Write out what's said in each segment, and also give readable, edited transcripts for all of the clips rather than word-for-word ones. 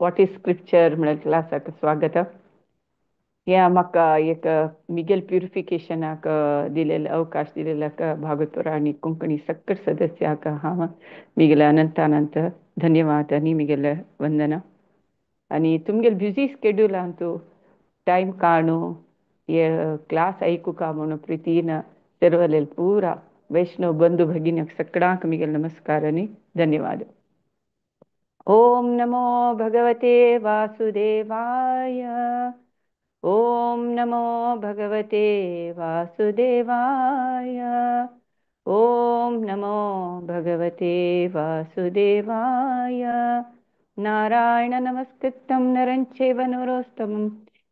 What is scripture म्हणून क्लासाक स्वागत. या म्हाका एक मिगेल प्युरिफिकेशनाक दिलेले अवकाश दिलेल्याक भागवतपुरा आणि कोंकणी सक्कर सदस्याक हांव मिगेल अनंत धन्यवाद आणि मिगेल वंदना. आणि तुमगेल ब्युसी स्केड्युलान तू टाइम काणू ये क्लास ऐकूका म्हणून प्रीतीन सर्वलेल पूरा वैष्णव बंधू भगिनीक सगळ्यांक मिगेल नमस्कार आणि धन्यवाद. ओम नमो भगवते वासुदेवाय. ओम नमो भगवते वासुदेवाय. ओम नमो भगवते वासुदेवाय. नारायण नमस्कृतं नरं चैव नरोत्तमं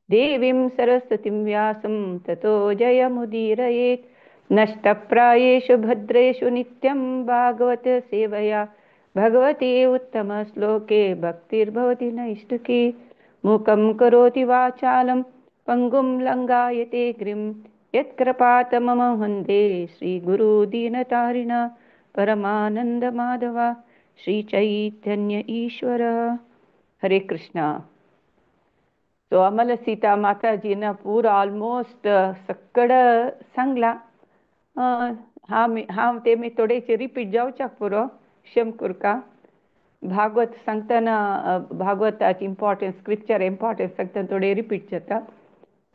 देवीं सरस्वतीं व्यासं ततो जयमुदीरयेत्. नष्टप्रायेषु भद्रेषु नित्यं भागवत सेवया भगवती उत्तमश्लोके भक्तिर्भवति नैष्ठिकी. मूकं करोति वाचालं पंगुं लङ्घयते गिरिं यत्कृपातमं वन्दे श्रीगुरुदीनतारिण परमानन्दमाधव श्रीचैतन्य ईश्वर. हरे कृष्णा. तो आम्हाला सीता माताजीनं पूरा ऑलमोस्ट सक्कड सांगला. हांव ते मी थोडेशे रिपीट जावच्याक पुरो क्षम करका. भागवत सांगतना भागवताची इम्पॉर्टन्स स्क्रिप्चर इम्पॉर्टन्स सांगतना थोडे रिपीट जाता.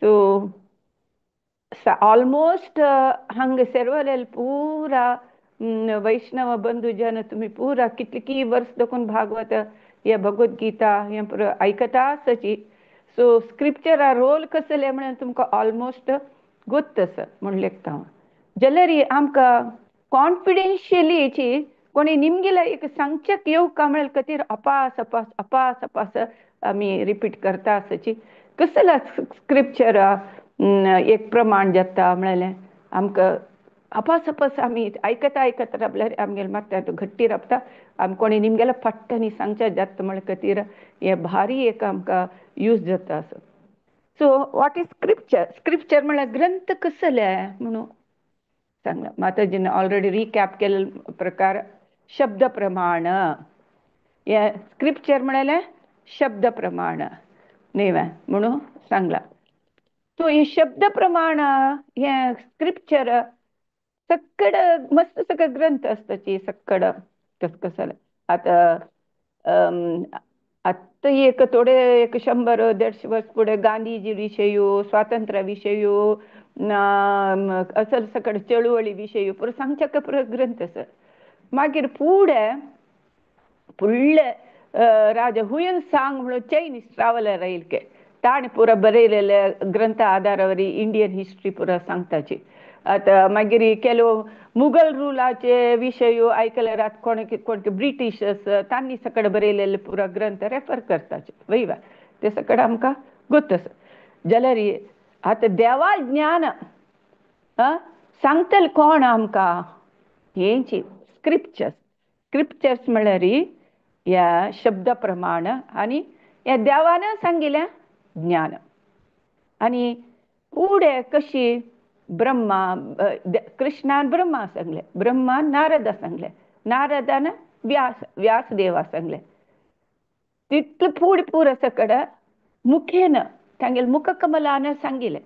सो ऑलमोस्ट हंग सर्वलेल पूरा वैष्णव बंधू जन तुम्ही पूरा कितली वर्ष देखून भागवत या भगवद्गीता हे पुरो ऐकता आसची. सो स्क्रिप्चर रोल कसले म्हणून तुमकां ऑलमोस्ट गोत्तस म्हण लेखता. जाल्यार आमकां कॉन्फिडेन्शियली कोणी निमगेला एक सांगचेक येवका म्हळ्यार खातीर अपास अपास अपास अपास आमी रिपीट करता आसची. कसला स्क्रिप्चर एक प्रमाण जाता म्हळ्यार आमकां अपास अपास आमी आयकता आयकता रावल्यार आमगेले मात घट्टी रावता. आमी कोणी निमगेला पट्टनी सांगचे जाता म्हळ्यार खातीर हे भारी एक आमकां यूज जाता असो. So what is scripture? Scripture म्हळ्यार ग्रंथ कसले म्हणून सांगला. माताजीने ऑलरेडी रिकॅप केले प्रकार शब्द प्रमाण. हे स्क्रिप्चर म्हळ्यार शब्द प्रमाण न्ही म्हणून सांगला. तो हे शब्द प्रमाण हे स्क्रिप्चर सक्कड मस्त सगळं ग्रंथ असताची सक्कड कस कसं आता आत्ता एक थोडे एक 100-150 वर्ष पुढे गांधीजी विषयी स्वातंत्र्य विषयी असल सकड चळवळी विषयी पुरो सांगच्या पुरो ग्रंथ आसा. मागीर फुडें फुडले राजा हुयन सांग म्हणून चायनीज ट्रॅव्हलर येयले. ताणें पुरो बरयलेले ग्रंथ आधारावर इंडियन हिस्ट्री पुरो सांगताची. आता मागीर केलो मुघल रुलाचे विशय आयकल्यार कोण ब्रिटिशर्स तांणी सकड बरयलेले पुरो ग्रंथ रेफर करताचे वयवा ते सकड आमकां गोत्तस. जाल्यार आता देवा ज्ञान सांगतले कोण आमकां हेंची स्क्रिप्चर्स. स्क्रिप्चर्स म्हळ्यार या शब्द प्रमाण आणि या देवानं सांगिल्लें ज्ञान. आणि फुडें कशी ब्रह्मा कृष्णान ब्रह्मा सांगले, ब्रह्मान नारदा सांगले, नारदान व्यासदेवा सांगले. तितले फुडें पुरो सकड मुखेन तांगेले मुखकमलान सांगिल्लें.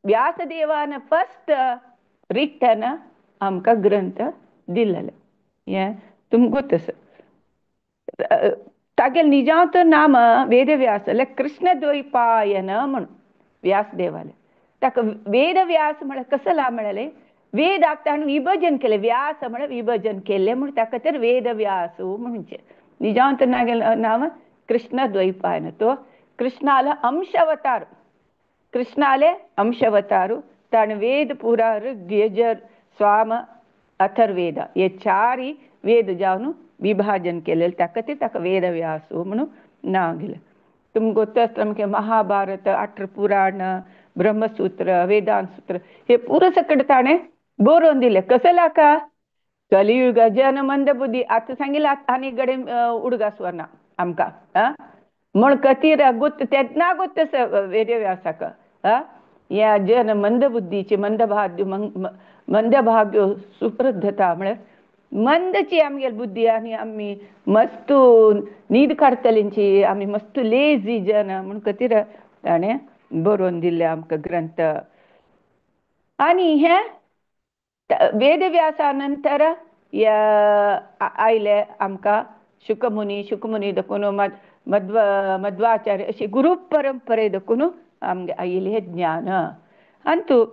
व्यासदेवान फर्स्ट रिटन आमकां ग्रंथ दिलेले. हे तुमकां गोत्तस. तागेले निजांत नाम वेदव्यास कृष्णद्वैपायन म्हणून व्यासदेवाले. ताका वेदव्यास म्हळ्यार कसला म्हळ्यार वेदाक ताणें विभजन केलें. व्यास म्हळ्यार विभजन केलें म्हणून ताका तर वेदव्यासू म्हणचे. निजांत नाम कृष्णद्वैपायन. तो कृष्णाले अंशावतार. कृष्णाले अंशावतारू. ताणें वेद पुरा ऋग यजुर साम अथर्ववेद हे चारी वेद जावन विभाजन केलेले. ताका वेदव्यासू म्हणून नांव दिलें. तुमकां गोत्त आसतलें महाभारत 8 पुराण ब्रह्मसूत्र वेदांत सूत्र हे पुरो सकड ताणें बरोवन दिलें. कसला का कलियुग जन मंद बुद्धी आतां सांगिल्लें आनी कडेन उडगास ना आमकां म्हण खातीर गोत्त तेन्ना गोत्त वेदव्यासाक या जन मंद बुद्धीची मंदभाग्य सुप्रद्धता म्हळ्यार मंदची आमगे बुद्धी आनी आमी मस्तू न्हीद काडटलींची आमी मस्तू लेझी जन म्हण खातीर ताणें बरोवन दिल्ले आमकां ग्रंथ. आनी हे वेदव्यासा नंतर आयले आमकां शुकमुनी देखून मध्वाचार्य अशी गुरू परंपरे देखून आमगे आयिल्ले हे ज्ञान. अंतू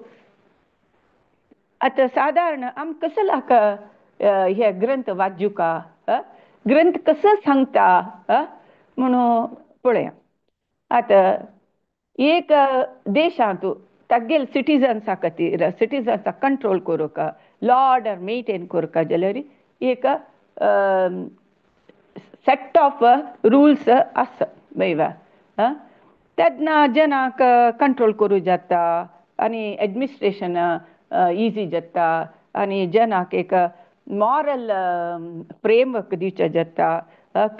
आता साधारण आम कसं लाका हे ग्रंथ वाचूका ग्रंथ कसं सांगता म्हणून पळया. आता एक देशांत तागेल सिटिझन्सा खातीर सिटिझन्साक कंट्रोल करूंक लॉ ऑर्डर मेंटेन करूंक जाल्यार एक सेट ऑफ रुल्स आसा बैवा. तेन्ना जनाक कंट्रोल करूं जाता आनी एडमिनिस्ट्रेशन इजी जाता आनी जनाक एक मॉरल फ्रेमवर्क दिवचें जाता.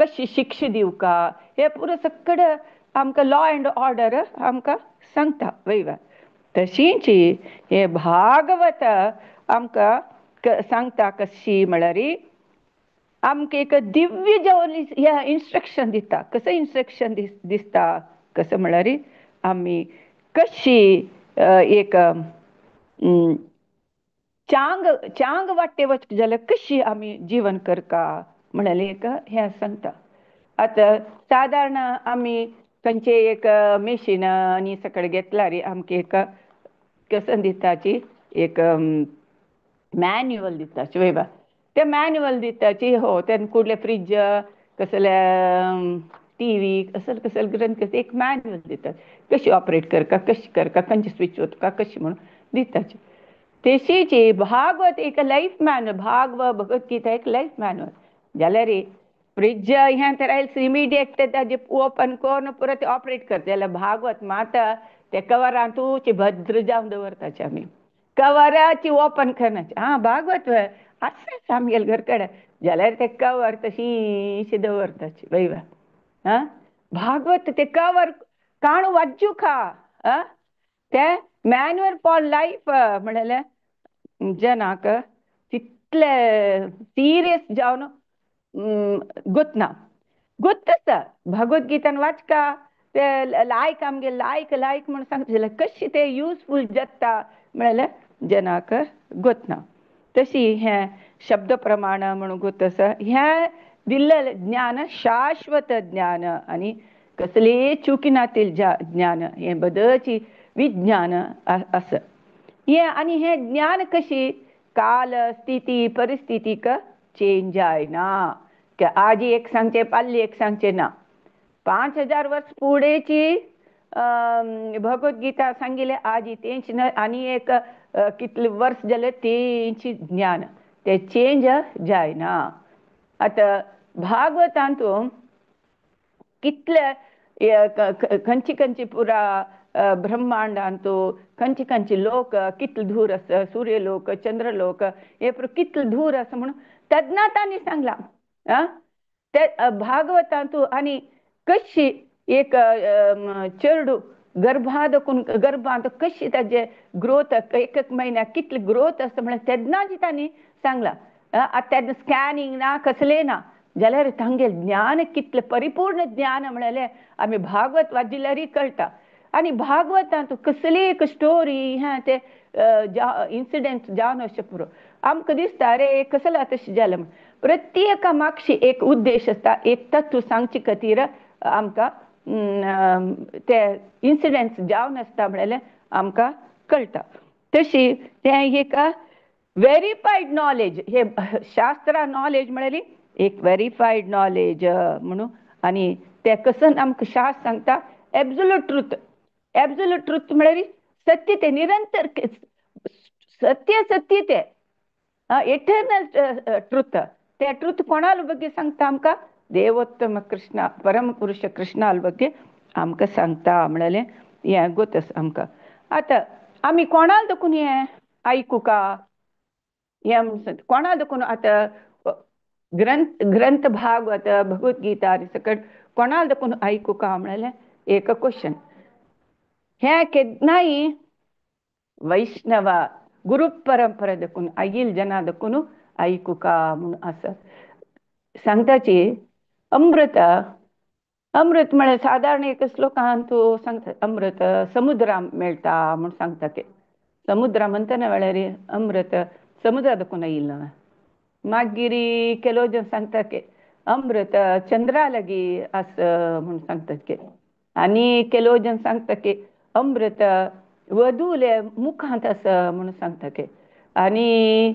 कशी शिक्षा दिवका हे पुरो सकड आमकां लॉ अँड ऑर्डर आमकां सांगता वयवा. तशींच हे भागवत आमकां सांगता कशी म्हळ्यार आमकां एक दिव्य जावन इन्स्ट्रक्शन दिता. कसं इन्स्ट्रक्शन दिसता कसं म्हळ्यार आमी कशी एक चांग वाटे वचप जाल्यार कशी आमी जीवन करता म्हणाले एक हें सांगता. आतां सादारण आमी खंयचे एक मेशीन आनी सकड घेतल्यार आमकां एक कसं दिताची एक मॅन्युअल दिताची वयबा. ते मॅन्युअल दिताची हो तेन्ना कुडले फ्रीज कसले टीव्ही कसले ग्रंथ एक मॅन्युअल दितात कशी ऑपरेट करता कशी करता खंयची स्विच वचका कशी म्हणून दिताची. तशीच भागवत एक लायफ मॅन्युअल भगवद्गीता एक लायफ मॅन्युअल जाल्यार फ्रीज हें तर आयल्स इमिडिएट ताजें ओपन करून परत ऑपरेट करता जाल्यार भागवत मात ते कवरां तूं भद्र जावन दवरताचे आमी कवराची ओपन करनाची. भागवत आसा आमगेले घर कडेन जाल्यार ते कवर तशींच दवरताची वयवा. भागवत ते कवर काणू वाच्चू खा ते मॅन्युअल फॉर लायफ म्हणल्यार जनाक तितले सिरियस जावन गुतना आसा. भगवद्गीतान वाचका ते लायक आमगे लायक म्हणून सांगता जाल्यार कशी ते युजफूल जाता म्हळ्यार जनाक गुतना. तशी हें शब्द प्रमाण म्हणून गुत आसा. हें दिल्लें ज्ञान शाश्वत ज्ञान आनी कसलेय चुकीनातील ज्ञान हें बदलची विज्ञान आसा. हें आनी हें ज्ञान कशी काल स्थिती परिस्थितीक चेंज जायना. आज एक सांगचे फाल्यां एक सांगचे ना. 5000 वर्स फुडेंची भगवद्गीता सांगिल्ले आज तेंच आनी एक कितले वर्स जाले तेंची ज्ञान ते चेंज जायना. आतां भागवतांत कितले खंयची पुरा ब्रह्मांडांत खंयचे लोक कितले दूर आसा सूर्यलोक चंद्रलोक हे कितले दूर आसा म्हणून तेन्ना तांणी सांगलां. ते भागवतांत आनी कशी एक चेडू गर्भांत कशी ताजे ग्रोथ एक म्हयन्याक कितले ग्रोथ आसा म्हळ्यार तेन्नाच तांणी सांगलां. तेन्ना स्कॅनिंग ना कसलें ना जाल्यार तांगे ज्ञान कितलें परिपूर्ण ज्ञान म्हळ्यार आमी भागवत वाचिल्यार कळटा. आनी भागवतांत कसली एक स्टोरी ते इन्सिडेंट जावन अशें पुरो आमकां दिसता अरे कसलें तशें जालें म्हण. प्रत्येक मागशी एक उद्देश आसता एक तत्व सांगचे खातीर आमकां ते इन्सिडेंट्स जावन आसता म्हळ्यार आमकां कळटा. तशी तें एक व्हेरीफायड नॉलेज हे शास्त्रा नॉलेज म्हळ्यार एक व्हेरीफायड नॉलेज म्हणून. आनी ते कसं आमकां शास्त्र सांगता एब्सोल्यूट ट्रूथ म्हळ्यार सत्य ते निरंतर सत्य ते इटर्नल ट्रूथ. ते ट्रूथ कोणाल ಬಗ್ಗೆ सांगता आमकां देवोत्तम कृष्ण परमपुरुष कृष्णाल ಬಗ್ಗೆ आमकां सांगता म्हळ्यार हें गोत आसा आमकां. आतां आमी कोणाल देखून हें आयकुका हें कोणाल देखून आतां ग्रंथ भागवत भगवद्गीता सकट कोणाल देखून आयकुका म्हळ्यार एक क्वेश्चन. हें केन्नाय वैष्णव गुरू परंपरे देखून आयिल्ले जना देखून ऐकू का म्हणून असं सांगताची. अमृत अमृत म्हळ्यार साधारण एक श्लोकान तूं सांगता अमृत समुद्रां मेळटा म्हूण सांगता ते. समुद्र म्हणतना वेळार अमृत समुद्रा देखून येयला. मागीर ಕೆಲವು जन सांगता की अमृत चंद्रा लागी आस म्हूण सांगतात की. आनी ಕೆಲವು जन सांगता की अमृत वधूले मुखांत आस म्हणून सांगता की. आनी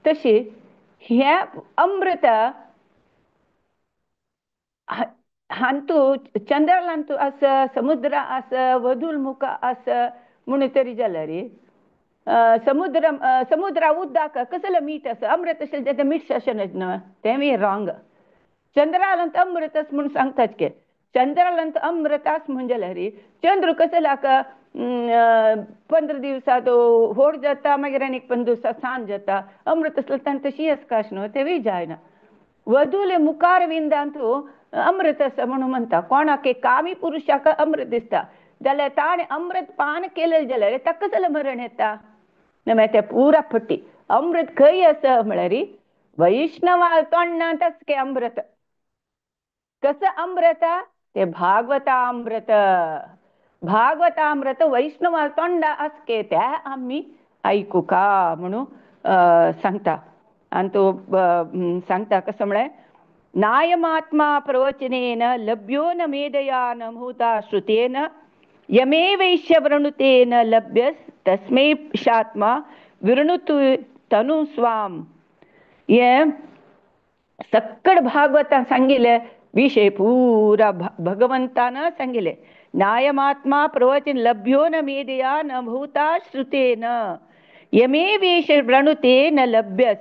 तशी हे अमृत हांतू चंद्रालांतू आस समुद्र आस वधूल मुख आस म्हणून तरी जाल्यार समुद्रा उदक कसलें मीठ आसा अमृत अशें तें मीठ अशें न्हय तें रॉंग. चंद्रालांत अमृत आस म्हूण सांगतात की. चंद्रालांत अमृत आस म्हूण जाल्यार चंद्र कसलाक 15 दिवसां व्हड जाता मागीर आनीक 15 दिवसां सांज जाता. अमृत आसल्यार ताणें तशी आसकाश न्हय तेवूय जायना. वधूले मुखार विंदांतू अमृत आसा म्हणून म्हणटा. कोणाक कामी पुरुशाक अमृत दिसता जाल्यार ताणें अमृत पान केलें जाल्यार ताका कसलें मरण येता. मागीर तें पुरा फट्टी अमृत खंय आसा म्हळ्यार वैष्णवा तोंडांत के अमृत. कसं अमृत ते भागवतामृत. भागवतामृत वैष्णवा तोंडा आसके ते आमी ऐकूका म्हणून सांगता. आनी तो सांगता कसं म्हळ्यार नायमात्मा प्रवचनेन लभ्यो न मेधया न मुहूता श्रुतेन यमे वैश्य वृणुतेन लभ्य तस्मै शात्मा विवृणुतु तनु स्वाम. हे सक्कड भागवतान सांगिल्ले विषय पुरा भगवंतान सांगिल्ले. नायमात्मा प्रवचन लभ्यो न मेधया न मुहूता श्रुतेन यमे वेश वृणुतेन लभ्य.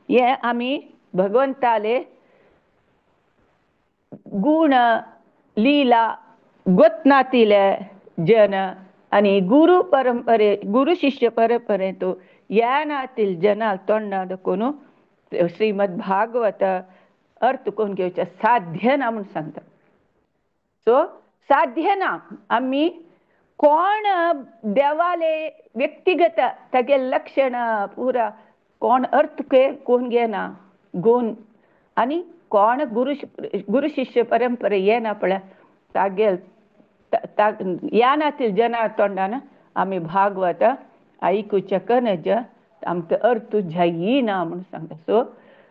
हे आमी भगवंताले गुण लीला गोतनातिले जन आनी गुरु परंपरे गुरु शिष्य परंपरेंतू यानातील जनाल तोंडा दाखोवन श्रीमद भागवत अर्थ करून घेवचे साध्य ना म्हणून सांगता. सो साध्य ना आमी कोण देवाले व्यक्तिगत तागे लक्षण पुरा कोण अर्थ कोण घेना गुण आनी कोण गुरु शिष्य परंपरे येना पळय तागे यानातील जना तोंडान आमी भागवत ऐकूचे कनज आमचो अर्थ जायना म्हणून सांगता. सो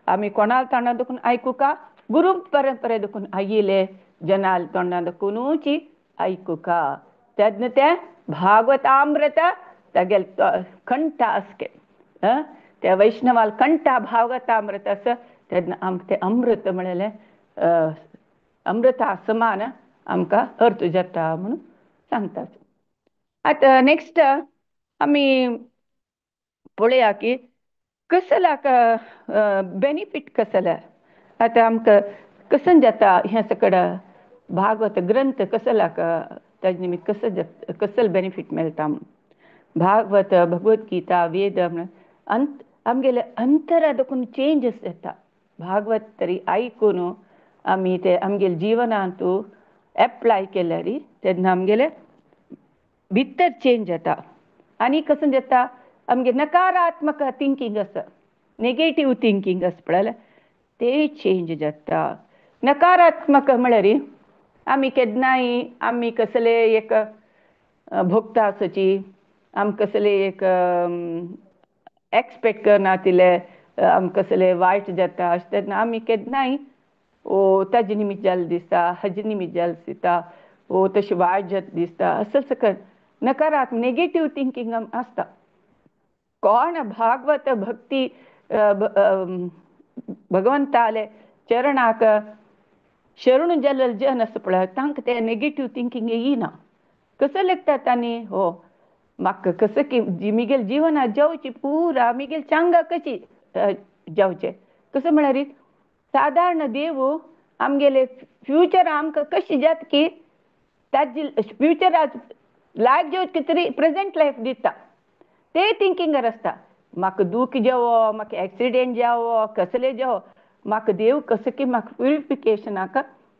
आमी कोणाल तोंडान देखून ऐकूका गुरु परंपरे देखून आयिले जनाल तोंडान देखूनूच ऐकूका. तेन्ना तें भागवतामृत तागेल कंठ आसके त्या वैष्णवाल कंठा भागवतामृत आसा तेन्ना आमकां तें अमृत म्हळ्यार अमृता समान आमकां अर्थ जाता म्हणून सांगतात. आतां नेक्स्ट आमी पळोवया की कसलाक बेनिफीट कसले. आतां आमकां कसन जाता हें सकड भागवत ग्रंथ कसलाक ताजे निमित्त कसले बेनिफीट मेळटा. भागवत भगवद्गीता वेद आमगेले अंतरा देखून चेंजीस जाता. भागवत तरी आयकून आमी ते आमगेले जिवनांतू एप्लाय केल्यार तेन्ना आमगेले भितर चेंज जाता. आनी कसं जाता आमगे नकारात्मक थिंकींग आसा नेगेटीव थिंकींग आसा पळय ते चेंज जाता. नकारात्मक म्हळ्यार आमी केन्नाय आमी कसले एक भोगता आसची आमी कसले एक एक्सपेक्ट करनातिले आमकां कसले वायट जाता अशें तेन्ना आमी केन्नाय ताजे निमित्त जालें दिसता हाजे निमित्त जालें दिसता तशें वायट जाता दिसता असो सकट नकारात्मक नेगेटीव थिंकींग आसता. कोण भागवत भक्ती भगवंताले चरणाक शरण जाल्ले जन आसा पळय तांकां तें नेगेटीव थिंकींग येयना. कसो लेखता तांणी म्हाका कसं की मिगेल जिवनां जावची पुरा मिगेल चांगा कशी जावचें कसं म्हळ्यार सादारण देव आमगेले फ्युचर आमकां कशी जाता की ताजी फ्युचराक लायफ जावची तरी प्रेझेंट लायफ दिता ते थिंकिंगार आसता. म्हाका दूख जावो म्हाका एक्सिडेंट जावो कसले जावो म्हाका देव कसो की म्हाका प्युरिफिकेशनाक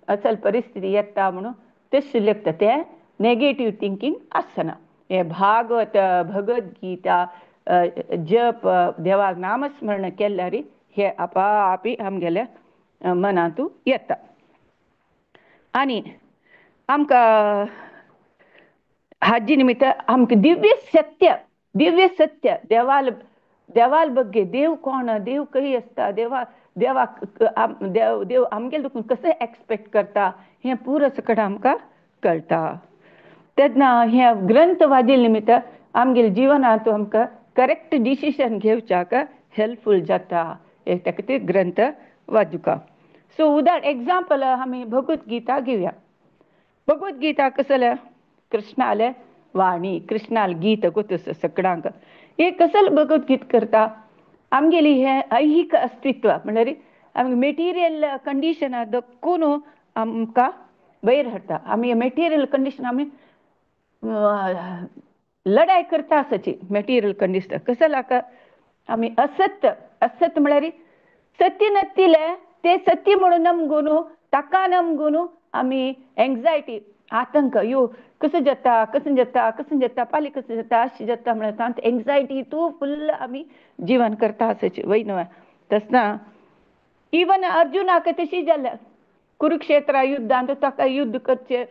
असल परिस्थिती येता म्हणून तशें लेखता. तें नेगेटीव थिंकींग आसना. हे भागवत भगवद्गीता जप देवा नामस्मरण केल्यार हे आपापी आमगेल्या मनांतू येता. आनी आमकां हाजी निमित्त आमकां दिव्य सत्य देवाल बग्गे देव कोण, देव खंय आसता, देवाक देव आमगेले दुखून कशें एक्सपेक्ट करता हें पुरो सकट आमकां कळटा. तेन्ना हे ग्रंथ वाजिल्ले निमित्त आमगेल्या जिवनांत आमकां करेक्ट डिसिशन घेवच्याक हेल्पफूल जाता. ताका ते ग्रंथ वाचुका. सो एग्जाम्पल आमी भगवद्गीता घेवया. भगवद्गीता कसले कृष्णाले वाणी, कृष्णाल गीत गोतस सगळ्यांक हे कसले भगवद्गीत करता. आमगेली हे ऐहिक अस्तित्व म्हणल्यार आमगे मेटिरियल कंडिशनां दक्कून आमकां वयर हाडटा. आमी मेटिरियल कंडिशन आमी लढाई करता आसाची मेटिरियल कंडिशन कसलाक आमी असत म्हळ्यार सत्य नसतिले ते सत्य म्हणून नमगून ताका नमगून आमी एंग्जायटी आतंक कसं जाता पाली कसं जाता अशें जाता म्हळ्यार एंग्जायटी तू फुल्ल आमी जिवन करता आसाची वय न्हय. तसना इवन अर्जुनाक तशी जाल्या कुरुक्षेत्रा युद्धांत ताका युद्ध करचे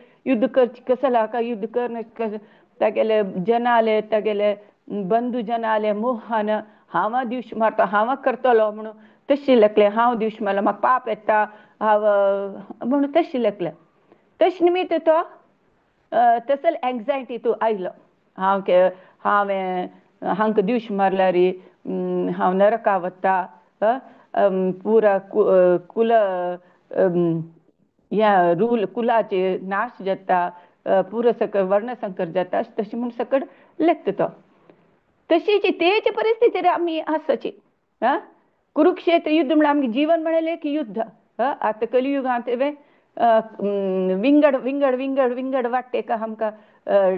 कसलाका युद्ध कर तागेले जनाले तागेले बंधू जनाले मोहन हांव दिवश मारता हांव करतलो म्हणून तशी लेखले. हांव दिवश मारलो म्हाका पाप येता हांव म्हणून तशी लेखले. तशे निमित्त तो तसले एंग्जायटी तूं आयलो हांवें हांकां दिवश मारल्यार हांव नरका वता पुरा कुल ह्या रूल कुलाचे नाश जाता पुरो सकट वर्णसंकर जाता तशें म्हूण सकट लेखता तो. तशीची तेची परिस्थिती आमी आसाची. कुरुक्षेत्र युद्ध म्हळ्यार आमगे जीवन म्हळें एक युद्ध. आतां कलियुगांत विंगड वाटेक आमकां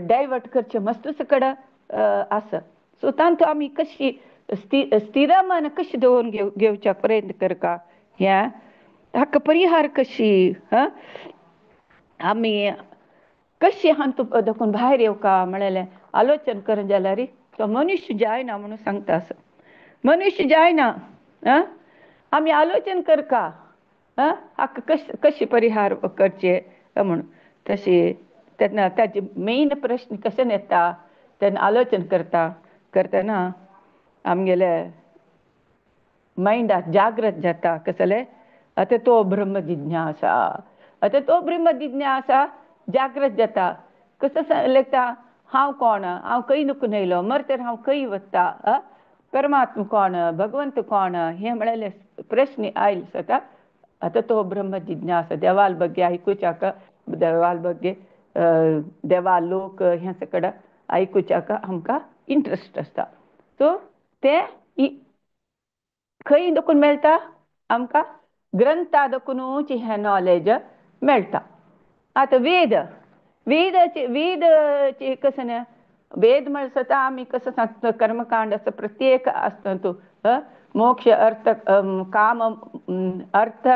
डायवर्ट करचे मस्तू सकट आसा. सो तांतू आमी कशी स्थिर मन कशें दवरून घेवच्या प्रयत्न करता ह्या हाका परिहार कशी आमी कशी हांतू देखून भायर येवका म्हळेलें आलोचन कर जाल्यार तो मनुश्य जायना म्हणून सांगता आसा. मनुश्य जायना आमी आलोचन करका हाका कशी परिहार करचे म्हणून. तशी तेन्ना ताजे मेन प्रश्न कशें येता तेन्ना आलोचन करतना आमगेले मायंडाक जागृत जाता कसले आतां तो ब्रह्म जिज्ञासा जागृत जाता. कसं लेखता हांव कोण हांव खंय नुकून येयलो मरतर हांव खंय वता परमात्मा कोण भगवंत कोण हे म्हळेले प्रश्न आयल जाता. आतां तो ब्रह्म जिज्ञासा देवाल बग्गे आयकुच्याक देवाल बग्गे देवा लोक हे सकट आयकुच्याक आमकां इंट्रस्ट आसता. सो ते खंय देखून मेळटा आमकां ग्रंथा देखूनच हें नॉलेज मेळटा. आतां वेदचे कशें न्हय वेद म्हणटा आमी कसं सांगता कर्मकांड असं प्रत्येक आसता तूं मोक्ष अर्थ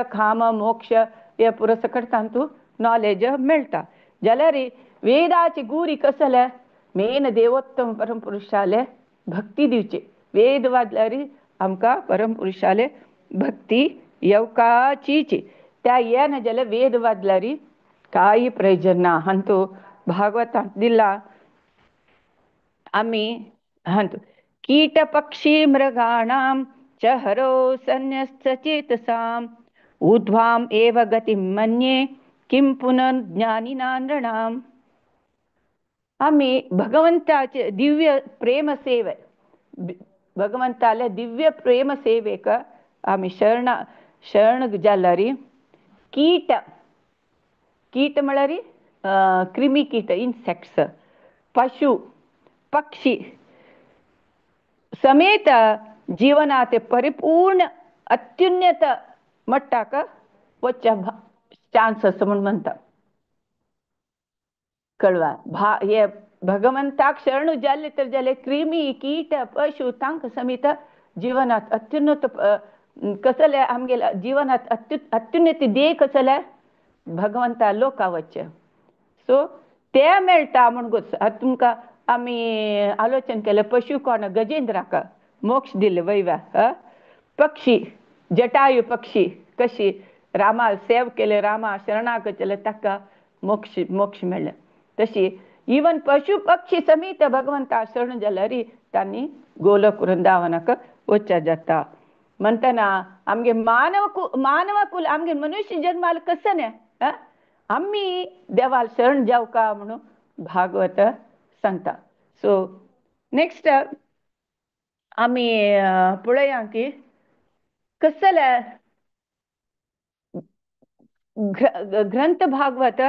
काम मोक्ष हे पुरो सकट तांतू नॉलेज मेळटा. जाल्यार वेदाची गुरी कसले मेन देवोत्तम परमपुरुशाले भक्ती दिवची. वेद वाजल्यार आमकां परमपुरुशाले भक्ती येवकाचीची. त्या येना जाल्यार वेद वाजल्यार कांय प्रयोजन ना. हांतू भागवतांत दिला आमी हांतू कीट पक्षी मृगाणां च हरो सन्यस्तचेतसाम् ऊर्ध्वाम् एव गतिं मन्ये किं पुनर्ज्ञानिनां नृणाम्. आमी भगवंताचे दिव्य प्रेम सेवे भगवंताले दिव्य प्रेम सेवेक आमी शरण जाल्यार कीट म्हळ्यार क्रिमी कीट इन्सेक्ट्स पशु पक्षी समेत जीवनात परिपूर्ण अत्युन्नत मट्टाक वचच्या चान्स आसा म्हूण म्हणटा. कळवा हे भगवंताक शरण जाले तर जाले क्रिमी कीट पशु तांकां समेत जीवनात अत्युन्नत कसले आमगेल्या जीवनात अत्युन्नत देह कसले भगवंता लोका वच्चे. सो ते मेळटा म्हूण तुमकां आम्ही आलोचन केलं पशु कोण गजेंद्राका मोक्ष दिलं वैवा पक्षी जटायू पक्षी कशी रामाल सेव केले रामा शरणागतले ताका मोक्ष मोक्ष मेळ्ळें तशी इवन पशु पक्षी समेत भगवंता शरण जाल्यार तांणी गोलोक वृंदावनाक वच्चा जाता म्हणटना आमगे मानव कुल आमगे मनुष्य जन्माल कसं ने आम्ही देवाल शरण जावका म्हणून भागवत सांगता. सो नेक्स्ट आम्ही पळया की कसले ग्रंथ भागवत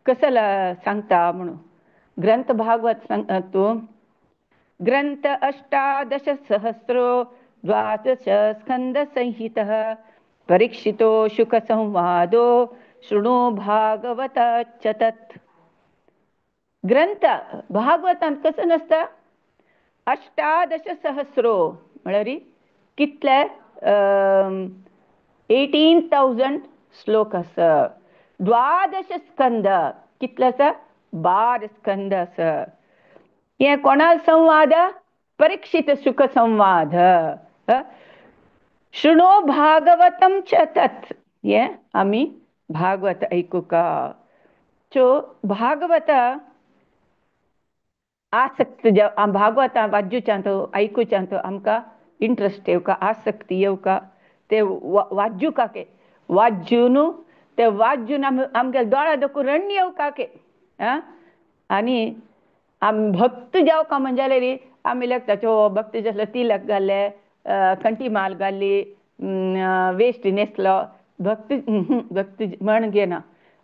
कसला सांगता म्हणून ग्रंथ भागवत सांग तू ग्रंथ अष्टादश सहस्रो द्वादश स्कंद संहितः परीक्षितो शुक संवादो शृणु भागवत चतत. ग्रंथ भागवतांत कसं नसतं अष्टादश सहस्रो म्हळ्यार कितले 18,000 श्लोक आसा द्वादश स्कंद कितले आसा 12 स्कंद आसा. हे कोणाल संवाद परीक्षित सुख संवाद शृणो भागवतम च तत् हे आम्ही भागवत ऐकूका. सो भागवत आसक्त भागवत वाजूच्यान ऐकूच्यान आमकां इंट्रस्ट येवका आसक्ती येवका ते वाजूका के वाजून ते वाजून आमगे दोळा दोकून रण्य येवका के आनी आमी भक्त जावका म्हणजे आमी लेखता भक्त जाल्यार तिलक घाले कंठी माल घाली वेस्ट न्हेसलो भक्त भक्त म्हण घेना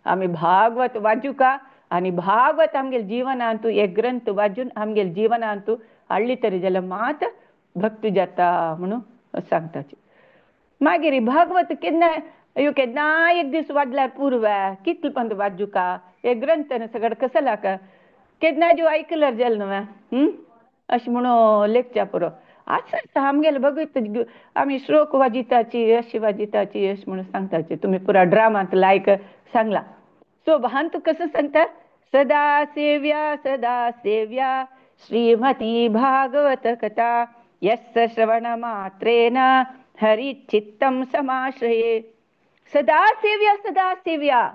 आमी भागवत वाजूका आनी भागवत आमगे जिवनांतू एक ग्रंथ वाजून आमगे जिवनांतू हाडली तरी जाल्यार मात भक्त जाता म्हणून सांगताची. मागीर भागवत केन्ना एक दीस वाजल्यार पुरवा कितले पंद वाजूका एक ग्रंथ सगळं कसं लाका केन्ना जो ऐकल्यार जालें न्हू अशें म्हणून लेखच्या पुरो आसा आमगेले भगवत आमी श्लोक वाजिताची अशी वाजिताची अशें म्हणून सांगताची तुमी पुरा ड्रामांत लायक सांगला. सो भांत कसं सांगता सदा सेव्या श्रीमती भागवत कथा यस्य श्रवण मात्रेन हरिचित्तं समाश्रये. सदा सेव्या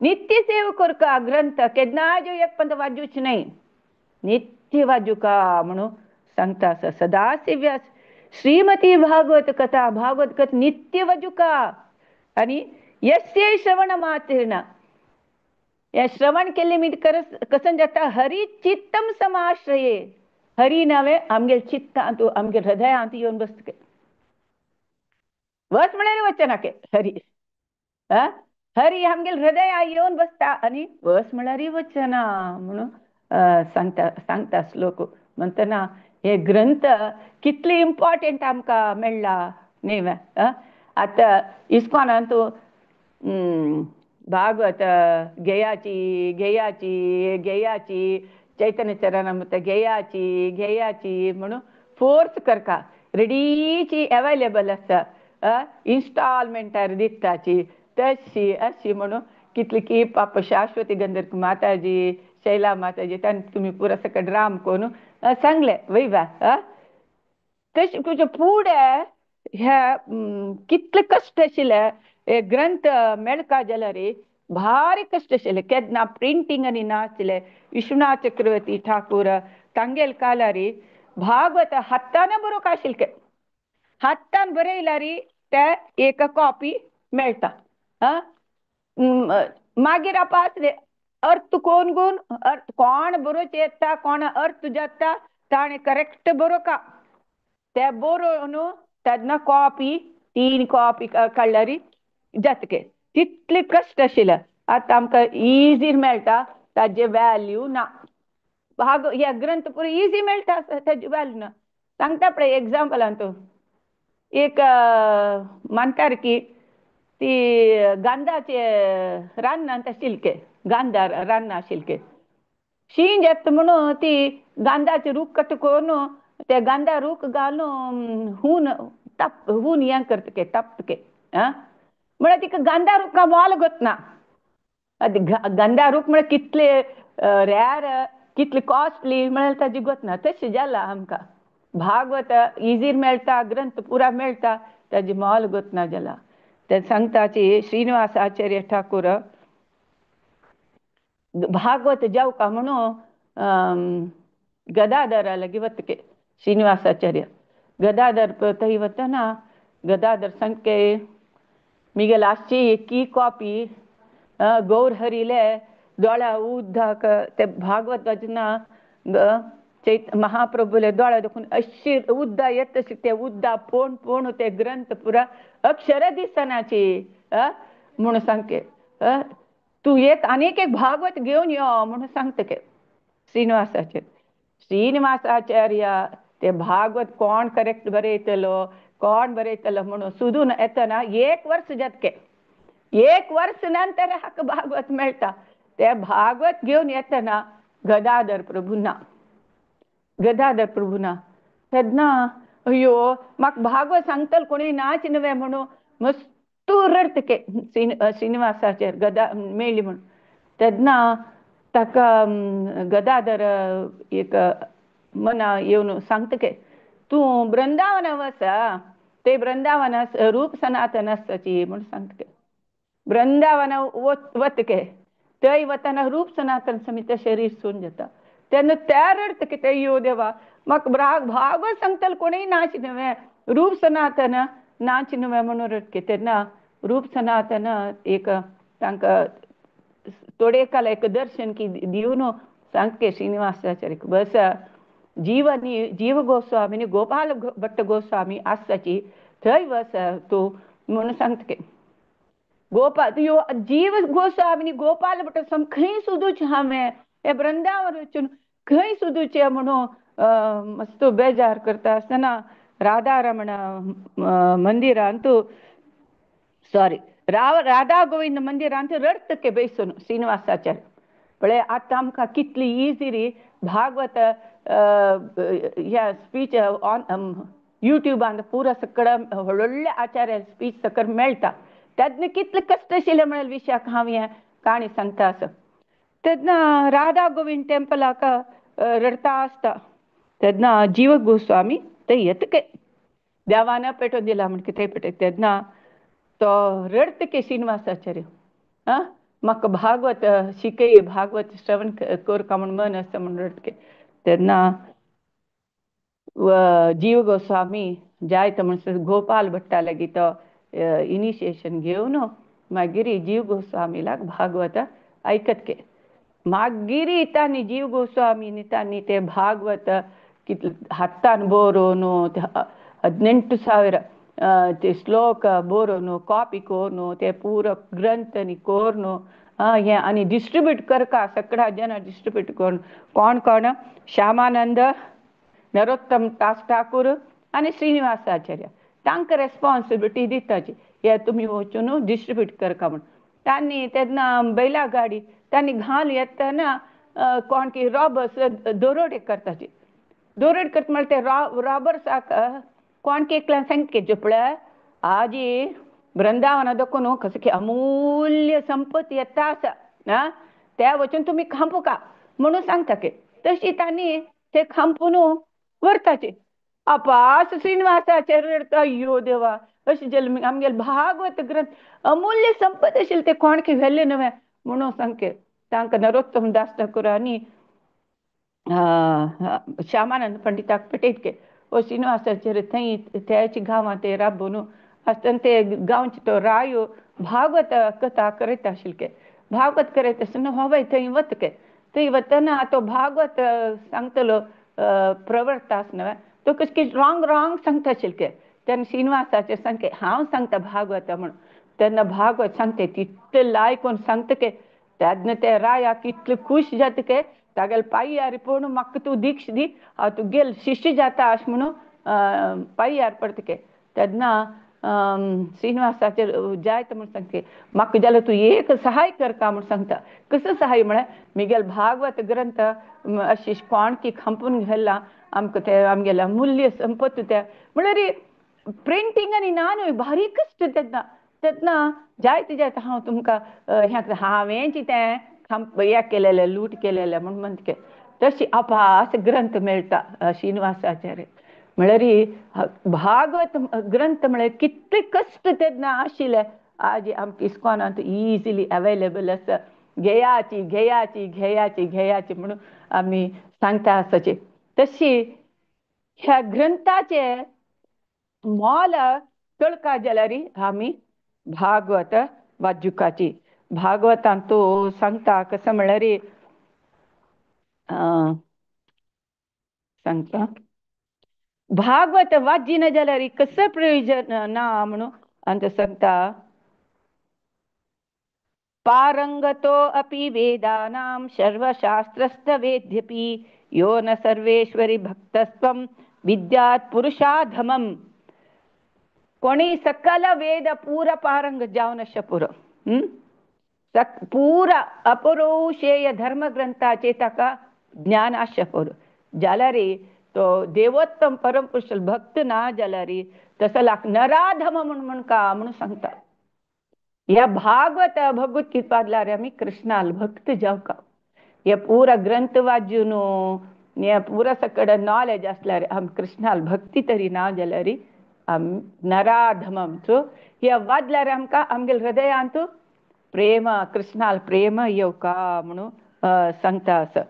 नित्य सेव करका ग्रंथ केन्ना जो एक पंद वाजूच नाही नित्य वाजूका म्हणून सांगता सदा सेव्या श्रीमती भागवत कथा भागवत कथा नित्य वाजूका आणि यस्य श्रवण मात्रेन या श्रवण केले मी कसं जाता हरी चित्तम समाश्रये हरी नवे आमगे चित्तांत आमगे हृदयांत येऊन बसतके वच म्हळ्यार वचनाके हरी हरी आमगे हृदय येऊन बसता आणि वस म्हळ्यार वचना म्हणून सांगता श्लोक म्हणटना हे ग्रंथ कितले इम्पॉर्टंट आमकां मेळ्ळा न्ही आतां इस्कॉनांत भागवत घेयाची चैतन्य चरणामृत घेयाची म्हणून फोर्स करका रेडीची अवेलेबल आसा इन्स्टॉलमेंटार दिताची तशी अशी म्हणून कितली की पाप शाश्वती गंधर्व माताजी शैला माताजी तांणी तुमी पुरा सकट ड्राम करून सांगले वैवा तशें तुजे फुडें ह्या कितले कश्ट आशिल्ले ग्रंथ मेळका जाल्यार भारी कश्ट आशिल्ले केन्ना प्रिंटींग आनी नासले विश्वनाथ चक्रवर्ती ठाकूर तांगेल कालार भागवत हातान बरोवंक आशिल्ले हातान बरयल्यार ते एक कॉपी मेळटा मागीर आसले अर्थ कोण गुण अर्थ कोण बरोवचे येता कोण अर्थ जाता ताणें करेक्ट बरोवका ते बरोवन तेन्ना कॉपी 3 कॉपी काडल्यार जातके तितले कश्ट आशिल्ले आतां आमकां इजी मेळटा ताजे वॅल्यू ना हे ग्रंथ पुरो इजी मेळटा ताजे वॅल्यू ना सांगता पळय एग्जाम्पलान तूं एक मानकार की ती गांधाचे रानांत आशिल्के गांधार रान आशिल्के शींज येता म्हणून ती गांधाचे रूख कटकोन ते गांधा रूख घालून हून हें करतके तापतके म्हळ्यार तिका गांधा रुखां मोल गोतना गांधा रूख म्हळ्यार कितले रॅर कितली कॉस्टली मेळटा ताजी गोतना तशें जाला आमकां भागवत इजीर मेळटा ग्रंथ पुरा मेळटा ताजी मोल गोतना जाला ते सांगताची श्रीनिवास आचार्य ठाकूर भागवत जावका म्हणून गदाधर लगी वत्के ಶ್ರೀನಿವಾಸಾಚಾರ್ಯ ಗದಾಧರ್ ತೈ ವತನ ಗದಾಧರ್ ಸಂಖ್ಯೆ ಮಿಗೆಲ್ ಆಶ್ಚಿ की कॉपी गौर हरिले दोळ्या उद्दाक ते भागवत वाचना चैत महाप्रभुले दोळ्या देखून अशी उद्दा येत तशी ते उद्दा पोण पोण ते ग्रंथ पुरा अक्षर दिसनाची म्हणून सांगते तू येत अनेक एक भागवत घेऊन यो म्हणून सांगते के श्रीनिवासाचार्य ते भागवत कोण करेक्ट बरयतलो कोण बरयतलो म्हणून सुदून येतना 1 वर्ष जातके 1 वर्ष नंतर हाका भागवत मेळटा ते भागवत घेऊन येतना गदाधर प्रभुना तेन्ना अयो म्हाका भागवत सांगतलो कोणी नाच नवे म्हणून मस्त रडतके श्रीनिवासाचार्य गदा मेळ्ळी म्हणून तेन्ना ताका गदाधर एक मना येवन सांगतके तूं बृंदावन वच ते बृंदावन रूप सनातन आसची म्हणून सांगतके बृंदावन वतके थंय वतना रूप सनातन समित शरीर सून जाता तेन्ना त्या रडतके ते यो देवा म्हाका भागवत सांगतलो कोणीय नाच नवे रूप सनातन नाच नवे म्हणून रडके तेन्ना रूप सनातन एक तांकां थोडे काल एक दर्शन की दिवन सांगके श्रीनिवासाचार्य बस जीव गोस्वामी गोपाल भट्ट गोस्वामी आसाची थंय वच तूं म्हणून सांगतके गोपाल यो जीव गोस्वामी गोपाल भट्ट खंय सुदूच हांवें हे बृंदावन वचून खंय सुदूचे म्हणून मस्त बेजार करता आसतना राधारमण मंदिरांत सॉरी राधा गोविंद मंदिरांत रडतके बैसून श्रीनिवासाचार्य पळय आतां आमकां कितली इजी री भागवत ह्या स्पीच ऑन युट्यूबान पुरो सकड व्हडले आचार्य स्पीच सकड मेळटा तेन्ना कितले कश्ट आशिल्ले म्हळ्यार विशयाक हांव हें काणी सांगता आसा तेन्ना राधा गोविंद टेंपलाक रडता आसता तेन्ना जीव गोस्वामी थंय येतके देवान पेटोवन दिला म्हणके थंय पेटय तेन्ना तो रडतके श्रीनिवासाचार्य म्हाका भागवत शिकय भागवत श्रवण करका म्हूण मन आसा म्हूण रडतके तेन्ना जीव गोस्वामी जायत म्हणसर गोपाल भट्टा लागीं तो इनिशिएशन घेवन मागीर जीव गोस्वामीलाक भागवत आयकतके मागीर तांणी जीव गोस्वामी तांणी ते भागवत कितले हत्तान बरोवन 18,000 ते श्लोक बरोवन कॉपी करून ते पुरो ग्रंथ करून हें आनी डिस्ट्रिब्यूट करता सकड़ा जन डिस्ट्रिब्यूट करून कोण श्यामानंद नरोत्तम दास ठाकूर आनी श्रीनिवासाचार्य तांकां रेस्पॉन्सिबिलिटी दिताची हे तुमी वचून डिस्ट्रिब्यूट करता म्हूण तांणी तेन्ना बैला गाडी तांणी घालून येतना कोण की रॉबर्स दरोडे करताचे दरोड करता म्हळ्यार ते रॉबर्साक कोण की एकल्यान सांगके पळय आजी बृंदावना देखून कसली अमूल्य संपत्ती येता आसा त्या वचून तुमी खांपुका म्हणून सांगता के तशी तांणी ते खांपून व्हरताचे आपास श्रीनिवासाचेर रडता यो देवा अशें जालें आमगेले भागवत ग्रंथ अमूल्य संपत आशिल्ले ते कोण की व्हेल्ले नवे म्हणून सांगके तांकां नरोत्तम दास ठाकूर आनी श्यामानंद पंडिताक पेटयतके ओ श्रीनिवासाचेर थंय त्याच्या गांवांत ते राबून आसतना ते गांवचे तो रायो भागवत कथा करयत आशिल्ले भागवत करयत आसतना हो बाय थंय वतके थंय वतना तो भागवत सांगतलो प्रवर्त आसना तो कशें रॉंग सांगता आशिल्ले तेन्ना श्रीनिवासाचेर सांगके हांव सांगता भागवत म्हणून तेन्ना भागवत सांगते तितले आयकून सांगतके तेन्ना ते रायाक कितले खूश जातके तागेले पांयार पळोवन म्हाका तूं दिक्ष दी हांव तुगेले शिश्य जाता अशें म्हणून पांयार पडतके तेन्ना श्रीनिवासाचेर जायत म्हूण सांगते म्हाका जाल्यार तूं एक सहाय करता म्हूण सांगता कसो सहाय म्हळ्यार म्हगेले भागवत ग्रंथ अशें कोण की खांपून घाला आमकां ते आमगेले अमूल्य संपत्ती ते म्हळ्यार प्रिंटींग आनी ना न्हय भारी कश्ट तेन्ना जायत हांव तुमकां हें हांवें तें हें केलेलें लूट केलेलें म्हूण म्हणटके तशी अपास ग्रंथ मेळटा श्रीनिवासाचार्य म्हळ्यार भागवत ग्रंथ म्हळ्यार कितले कश्ट तेन्ना आशिल्ले आज आमच्या इस्कॉनांत इजिली अवेलेबल आसा घेयाची घेयाची घेयाची घेयाची म्हणून आमी सांगता आसचे तशी ह्या ग्रंथाचे मोल कळका जाल्यार आमी भागवत वाचुकाची भागवतान तो सांगता कसं म्हळ्यार सांगता भागवत वाजिन जाल्यार कसं प्रयोजन ना म्हणून अंत सांगता पारंगतो अपि वेदानां सर्वशास्त्रस्त वेद्यपि यो न सर्वेश्वरी भक्तस्त्वं विद्यात् पुरुषाधमम कोणी सकल वेद पूरा पारंग जावन शपुर पूरा अपरोषेय धर्म ग्रंथाचे ताका ज्ञान आशपुर जाल्यार तो देवोत्तम परमपुरुष भक्त ना जाल्यार तसं लाग नराधम म्हणून का म्हणून सांगता या भागवत भगवद्गीताद्वारे आम्ही कृष्णाल भक्त जाऊ का हे पूरा ग्रंथ वाजून हे पूरा सकड नॉलेज असल्यार आम कृष्णाल भक्ती तरी ना जाल्यार आम नराधमम सो हे वाजल्यार आमकां आमगेल हृदयांत प्रेम कृष्णाल प्रेम येऊ का म्हणून सांगता असं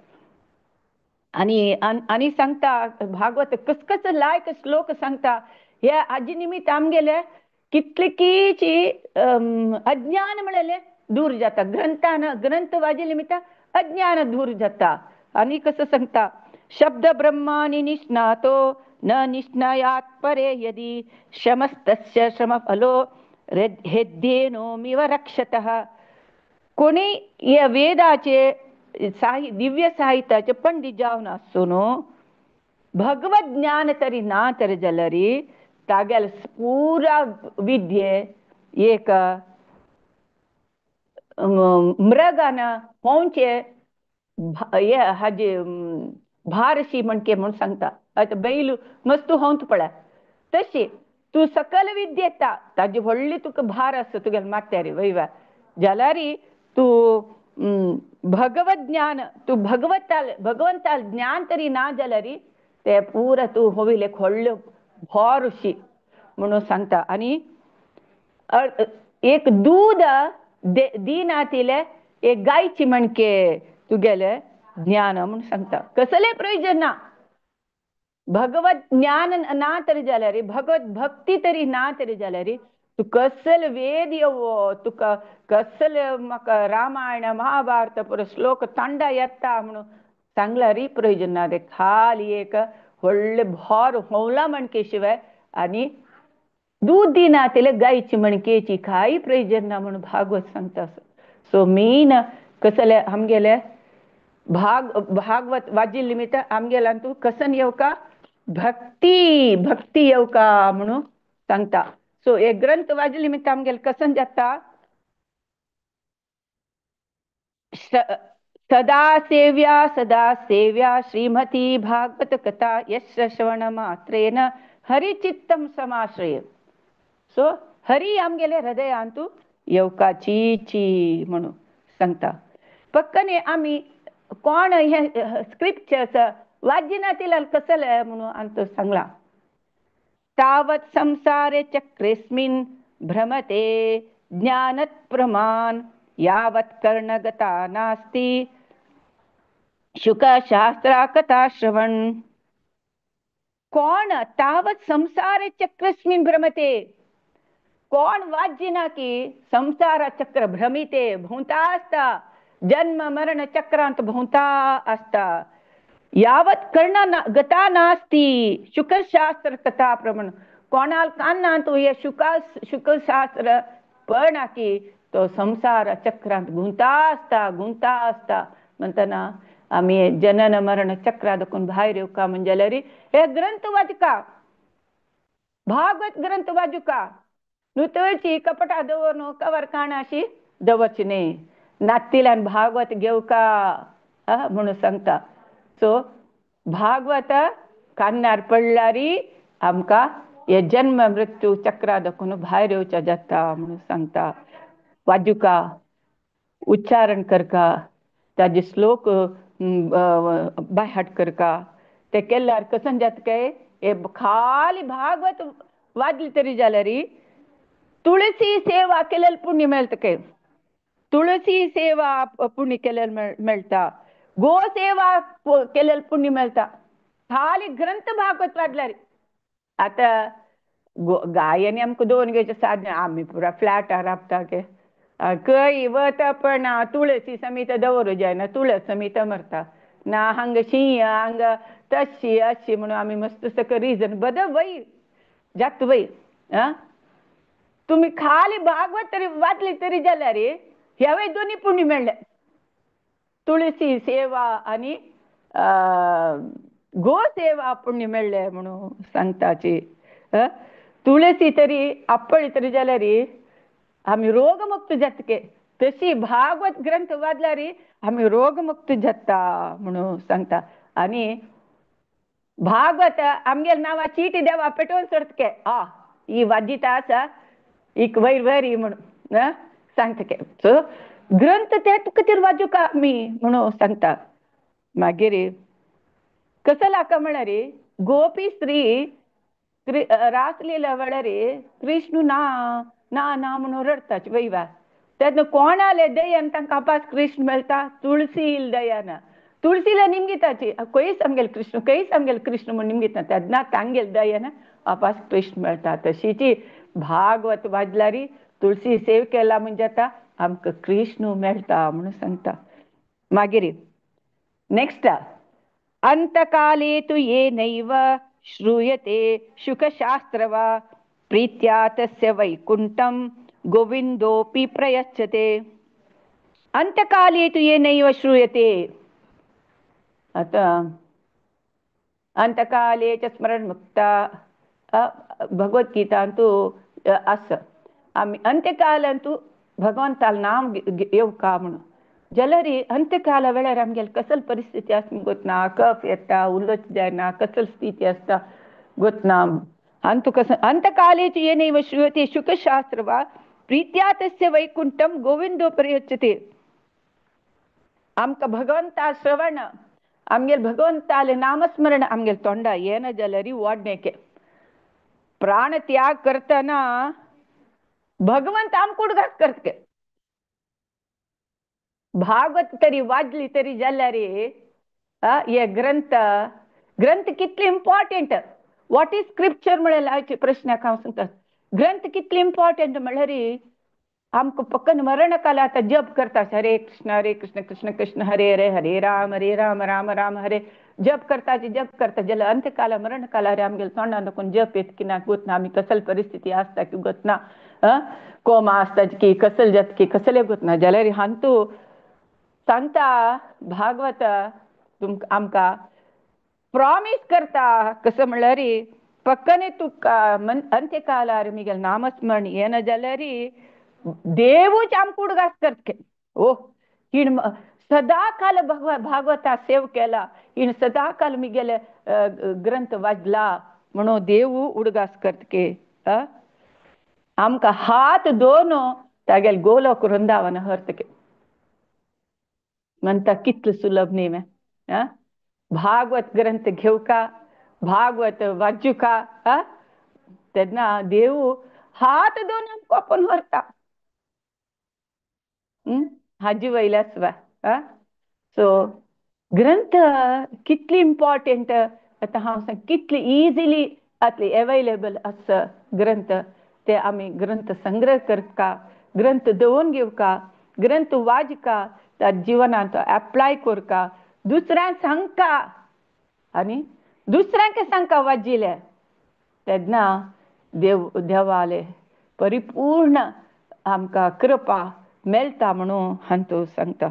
आणि सांगता भागवत कस कस लायक श्लोक सांगता हे आजी निमित्त आमगेले कितलीची अज्ञान म्हळेले दूर जाता ग्रंथ वाजे निमित्त अज्ञान दूर जाता आणि कसं सांगता शब्द ब्रह्मानि निष्णातो न निष्णायात परे यदि श्रमस्तस्य श्रम फलो हेद्येनोमिव रक्षतः कोणी या वेदाचे दिव्य साहित्याचे पंडित जावन आसून भगवत ज्ञान तरी ना तरी जाल्यारी तागेल पुरा विद्ये एक मृगान पोंचे हाजे भारशी म्हणके म्हणून सांगता आता बैल मस्त होंत पळय तशी तू सकल विद्या येता ताजी व्हडली तुका भार आसा तुगेल माथ्यार वयवा जाल्यार तू भगवत ज्ञान तू भगवंताल ज्ञान तरी ना जाल्यार ते पुरा तू होविले व्हडल्यो भरशी म्हणून सांगता आणि एक दूध दिनातिले एक गायची म्हणके तुगेले ज्ञान म्हणून सांगता कसले प्रयोजन ना भगवत ज्ञान ना तरी जाल्यार भगवत भक्ती तरी ना तरी जाल्यार तू कसल वेद येवो तुका कसल म्हाका रामायण महाभारत पुरो श्लोक तांडा येता म्हणून सांगल्यार प्रयोजन ना ते खाली एक व्हडले भर होवला म्हणके शिवाय आणि दूध दिना तिले गायची म्हणकेची काही प्रयोजन ना म्हणून भागवत सांगता सो मेन कसले आमगेले भागवत वाजिल निमित्त आमगेला तू कसन येऊ का भक्ती येऊ का म्हणून सांगता सो एक ग्रंथ वाजिल निमित्त आमगेल कसन जाता सदा सेव्या श्रीमती भागवत कथा यश श्रवण मात्रेन हरिचित्तम समाश्रय सो हरी आमगेले हृदयांतू येवकाची म्हणून सांगता पक्कने आम्ही कोण हे स्क्रिप्चर्स वाजिनातील कसले म्हणून अंत सांगला तावत संसारे चक्रेस्मिन् भ्रमते ज्ञानत प्रमाण यावत कर्णगता नास्ति शुक शास्त्रा कथा श्रवण कोण तावत संसारे चक्रेस्मिन् भ्रमते कोण वाजिना की संसार चक्र भ्रमिते भोंता असता जन्म मरण चक्रांत भोंता असता यावत कर्ण गता नास्ती शुकशास्त्र कथा प्रमाण कोणाल कान्ना तो ये शुकशास्त्र पळना की तो संसार चक्रांत गुंता असता म्हणताना आम्ही जनन मरण चक्रा दकून भायर येवका म्हणजे हे ग्रंथ वाचका भागवत ग्रंथ वाचुका नुतळची कपटा दवरनो कवर काणाशी दवरची न्ही नातील्यान भागवत घेवका म्हणून सांगता सो भागवत कान्नार पडल्यारी आमकां हे जन्म मृत्यू चक्रा दकून भायर येवच्या जाता म्हणून सांगता वाजुका उच्चारण करका ताजे श्लोक बाय हाट करका ते केल्यार कसन जात काय हे खाली भागवत वाजली तरी जाल्यार तुळशी सेवा केलेलं पुण्य मेळता काय तुळशी सेवा पुण्य केलेलं मेळटा गो सेवा केलेलं पुण्य मेळटा खाली ग्रंथ भागवत वाजल्यार आता गायने आमकां दोन घेवचे साधन आमी पुरा फ्लॅटार राबता गे खंय वत पण तुळसी समित दवरूं जायना तुळस समित मरता ना हांग शी हांग तशी अशी म्हणून आमी मस्त सक रिजन बद वय जात वय आ तुम्ही खाली भागवत तरी वाचली तरी जाल्यार ह्यावे दोन्ही पुण्य मेळ्ळे तुळशी सेवा आणि गो सेवा पुण्य मेळ्ळे म्हणून सांगताची तुळसी तरी आपळी तरी जाल्यार आम्ही रोगमुक्त जातके तशी भागवत ग्रंथ वाजल्यार आम्ही रोगमुक्त जाता म्हणून सांगता आणि भागवत आमगेल नावा चीटी देवा पेटोवन सोडतके ही वाजिता आसा एक वयर वरी म्हणून सांगतके सो ग्रंथ ते तुका तिर वाजू का आमी म्हणून सांगता मागीर कसं लाका म्हळ्यार गोपी स्त्री रासलीला वेळार कृष्ण ना ना ना म्हणून रडताच वयवा तेन्ना कोणाले दयान तांकां आपास कृष्ण मेळटा तुळसी दयान तुळशीला निमगिताची खंयच आमगेल कृष्ण म्हणून निमगिता तेन्ना तांगेल दयान आपास कृष्ण मेळटा तशीची भागवत वाजल्यार तुळशी सेव केला म्हणजे जाता आमकां कृष्ण मेळटा म्हणून सांगता मागीर नेक्स्ट अंतकाले तु येनैव श्रूयते शुकशास्त्र वा प्रीत्या तस्य वैकुंठं गोविंदोऽपि प्रयच्छते अंतकाले तु येनैव श्रूयते आता अंतकाले च स्मरण मुक्ता भगवद्गीता अंतू आस आम्ही अंत्यकालंतू भगवंताल नाम येवका म्हणून जलरी अंत्यकाल वेळार आमगेल कसल परिस्थिती आसा गोतना कफ येता उलोच जायना कसल स्थिती आसता गोतना अंतु कस अंतकाले येनैव श्रूयते शुकशास्त्र वा प्रीत्या तस्य वैकुंठं गोविंदो प्रयच्छते आमकां भगवंता श्रवण आमगेल भगवंताले नामस्मरण आमगेल तोंडा येना जाल्यार वाडनेके प्राण त्याग करतना भगवंत आमकुड घात करतके भागवत तरी वाजली तरी जाल्यार हे ग्रंथ कितले इम्पॉर्टंट व्हॉट इज स्क्रिप्चर म्हळ्यार लायचे प्रश्नाक हांव सांगता ग्रंथ कितले इम्पॉर्टंट म्हळ्यार आमकां पक्कन मरण काला आतां जप करता हरे कृष्ण कृष्ण कृष्ण हरे हरे हरे राम राम राम हरे जप करता जाल्यार अंत्यकाला मरण कालार आमगेले तोंडान दाखोवन जप येत की ना गोतना आमी कसल परिस्थिती आसता की गोतना कोमा आसता की कसल जात की कसले गोतना जाल्यार हांतू सांगता भागवत आमकां प्रॉमिस करता कसं म्हळ्यार पक्कने तुका अंत्यकालार मिगेल नामस्मरण येना जाल्यार देवूच आमकुड घास करतके ओ हिण सदा काल भागवता सेव केला हिण सदा काल मिगेले ग्रंथ वाजला म्हणून देवू उडगास करतके आमकां हात दोन तागेल गोलोक वृंदावन हरतके म्हणता कितलं सुलभ न्ही मे भागवत ग्रंथ घेवका भागवत वाचुका तेन्ना देव हात दोन आमकां आपण व्हरता हाजी वयल्यास वा सो ग्रंथ कितली इम्पॉर्टंट आतां हांव सांग कितली इजिली आतली अवेलेबल आसा ग्रंथ ते आमी ग्रंथ संग्रह करता ग्रंथ दवरून घेवका ग्रंथ वाचका त्या जिवनांत अप्लाय करका दुसऱ्यांक सांगता आनी दुसऱ्यांक सांगता वाजिले तेन्ना देवाले परिपूर्ण आमकां कृपा मेळटा म्हणून हांतू सांगता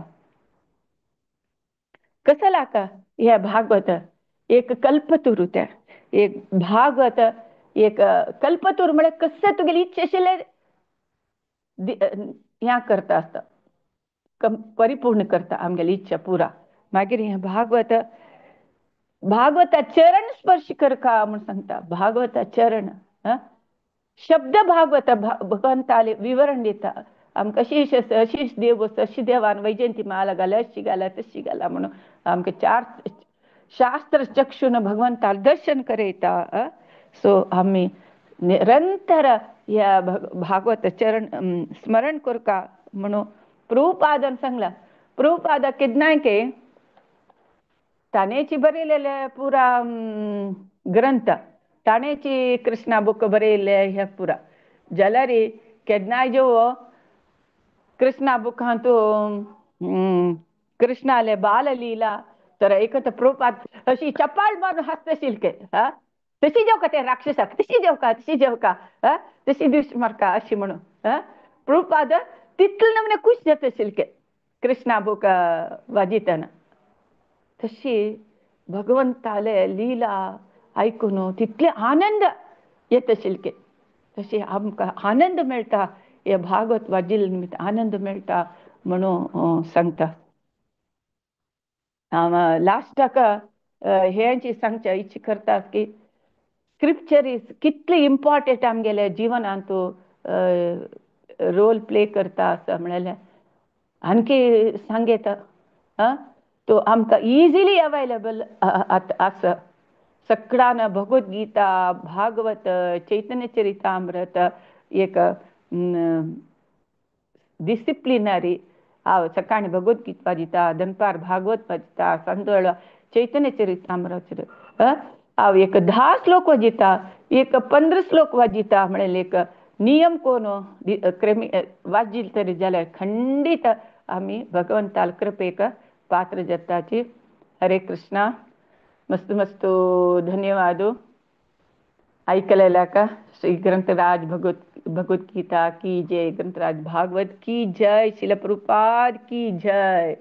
कसं लाका हे भागवत एक कल्पतरू ते एक भागवत एक कल्पतरू म्हळ्यार कसं तुगेली इच्छा आशिल्ले ह्या करता आसता परिपूर्ण करता आमगेली इच्छा पुरा मागीर हे भागवता चरण स्पर्श करका म्हणून सांगता भागवता चरण शब्द भागवत भगवंताले विवरण दिता आमकां अशीच देव वस्त अशी देवान वैजयंती माला घाला अशी घाला तशी घाला म्हणून आमकां चार शास्त्र चक्षुन भगवंता दर्शन करयता. सो आम्ही निरंतर या भागवत चरण स्मरण करता म्हणून प्रभुपादन सांगला. प्रभुपादा केदनाय के तानेची बरयलेले पुरा ग्रंथ तानेची कृष्णा बुक बरयले हे पुरा जाल्यार केदनाय जो कृष्णा बुक हातू कृष्णाले बाल लीला तर एक प्रभुपाद अशी चपाळ मारून हसतशील के तशी जेव का ते राक्षसाक तशी जेव का तशी दिवशी मारका अशी म्हणून प्रभुपाद तितले नमने खुश जातशील के कृष्णा बुक वाजितना. तशी भगवंताले लीला ऐकून तितले आनंद येतशील के तशी आमकां आनंद मेळटा हे भागवत वाजिल्ले निमित्त आनंद मेळटा म्हणून सांगता. लास्टाक हेंची सांगच्या इच्छा करता की स्क्रिप्चर इज कितले इम्पॉर्टंट आमगेले जिवनांत रोल प्ले करता असं म्हणाले. आणखी सांगेत तो आमकां इजिली अवेलेबल आसा. सगळ्यान भगवद्गीता भागवत चैतन्य चरितामृत एक डिसिप्लिनरी हांव सकाळी भगवद्गीता वाजिता दनपार भागवत वाजिता संदोळ चैतन्य चरितामृत हांव एक 10 श्लोक वाजिता एक 15 श्लोक वाजिता म्हणल्यार एक नियम कोण वाजिल तरी जाल्यार खंडीत आमी भगवंताल कृपेक पात्र जाताची. हरे कृष्णा. मस्त मस्त धन्यवाद ऐकलेला का. श्री ग्रंथराज भगवद्गीता की जय. ग्रंथराज भागवत की जय. शिल प्रभुपाद की जय.